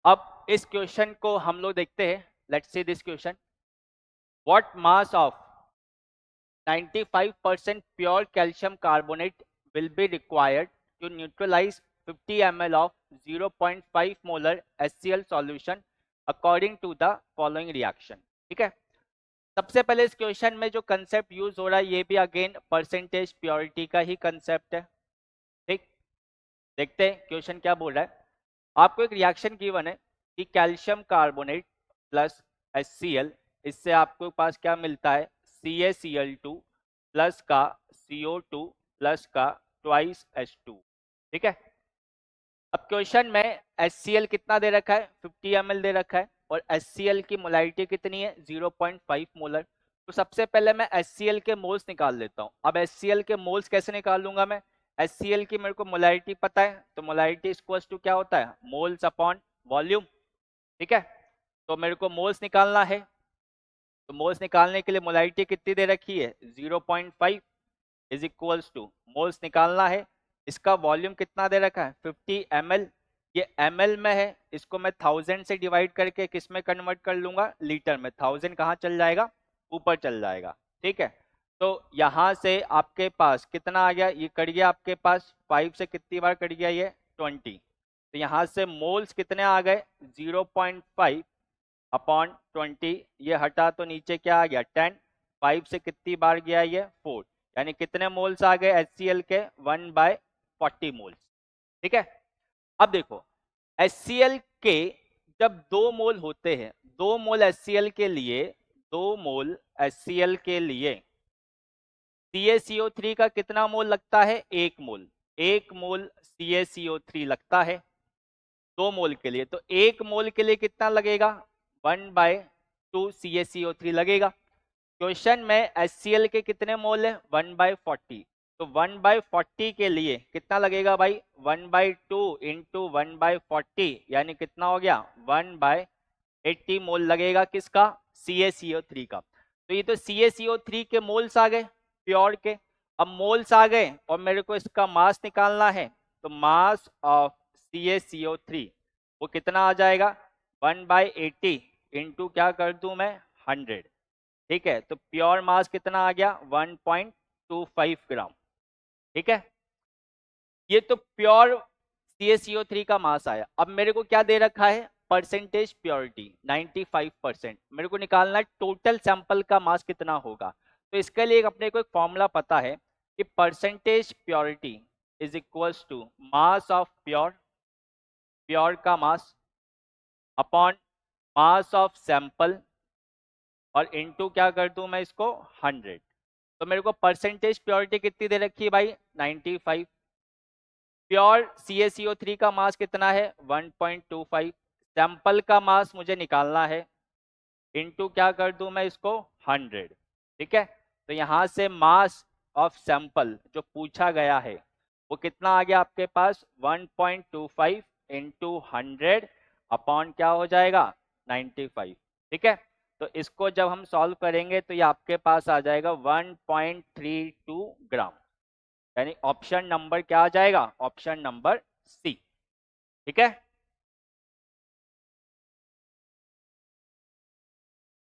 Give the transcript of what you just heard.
अब इस क्वेश्चन को हम लोग देखते हैं। Let's see this question. What mass of 95% pure calcium carbonate will be required to neutralize 50 ml of 0.5 molar HCl solution according to the following reaction। ठीक है, सबसे पहले इस क्वेश्चन में जो कंसेप्ट यूज हो रहा है ये भी अगेन परसेंटेज प्योरिटी का ही कंसेप्ट है। ठीक, देखते हैं क्वेश्चन क्या बोल रहा है। आपको एक रिएक्शन गिवन है कि कैल्शियम कार्बोनेट प्लस HCl, इससे आपको पास क्या मिलता है CaCl2 प्लस का CO2 प्लस का ट्वाइस H2। ठीक है, अब क्वेश्चन में HCl कितना दे रखा है 50 ml दे रखा है और HCl की मोलारिटी कितनी है 0.5 मोलर। तो सबसे पहले मैं HCl के मोल्स निकाल लेता हूं। अब HCl के मोल्स कैसे निकाल लूंगा मैं, HCl की मेरे को मोलारिटी पता है, तो मोलारिटी इक्वल्स टू क्या होता है मोल्स अपॉन वॉल्यूम। ठीक है, तो मेरे को मोल्स निकालना है, तो मोल्स निकालने के लिए मोलारिटी कितनी दे रखी है 0.5 इज इक्वल्स टू मोल्स निकालना है, इसका वॉल्यूम कितना दे रखा है 50 ml। ये ml में है, इसको मैं 1000 से डिवाइड करके किस में कन्वर्ट कर लूंगा लीटर में। 1000 कहाँ चल जाएगा ऊपर चल जाएगा। ठीक है, तो यहां से आपके पास कितना आ गया, ये कट गया आपके पास 5 से कितनी बार कट गया ये 20। तो यहां से मोल्स कितने आ गए 0.5 अपॉन 20, ये हटा तो नीचे क्या आ गया 10। 5 से कितनी बार गया ये 4, यानी कितने मोल्स आ गए HCl के 1/40 मोल्स। ठीक है, अब देखो HCl के जब 2 मोल होते हैं, 2 मोल HCl के लिए, 2 मोल HCl के लिए CaCO3 का कितना मोल लगता है 1 मोल। 1 मोल CaCO3 लगता है 2 मोल के लिए, तो 1 मोल के लिए कितना लगेगा 1/2 CaCO3 लगेगा। क्वेश्चन में HCl के कितने मोल है 1/40, तो 1/40 के लिए कितना लगेगा भाई 1/2 इंटू 1/40, यानी कितना हो गया 1/80 मोल लगेगा किसका CaCO3 का। तो ये तो CaCO3 के मोल्स आ गए प्योर के। अब मोल्स आ गए और मेरे को इसका मास निकालना है, तो मास ऑफ CaCO3 वो कितना आ जाएगा 1/80 इंटू क्या कर दूं मैं 100। ठीक है, तो प्योर मास कितना आ गया 1.25 ग्राम। ठीक है, ये तो प्योर CaCO3 का मास आया। अब मेरे को क्या दे रखा है परसेंटेज प्योरिटी 95%। मेरे को निकालना है टोटल सैंपल का मास कितना होगा। तो इसके लिए अपने को एक फॉर्मूला पता है कि percentage purity is equals to mass of pure, pure का mass upon mass of sample और इनटू क्या कर दूं मैं इसको 100। तो मेरे को परसेंटेज प्योरिटी कितनी दे रखी है भाई 95। प्योर CaCO3 का मास कितना है 1.25, सैंपल का मास मुझे निकालना है, इनटू क्या कर दूं मैं इसको 100। ठीक है, तो यहां से मास ऑफ सैंपल जो पूछा गया है वो कितना आ गया आपके पास 1.25 इंटू 100 अपॉन क्या हो जाएगा 95। ठीक है, तो इसको जब हम सॉल्व करेंगे तो ये आपके पास आ जाएगा 1.32 ग्राम, यानी ऑप्शन नंबर क्या आ जाएगा ऑप्शन नंबर सी। ठीक है,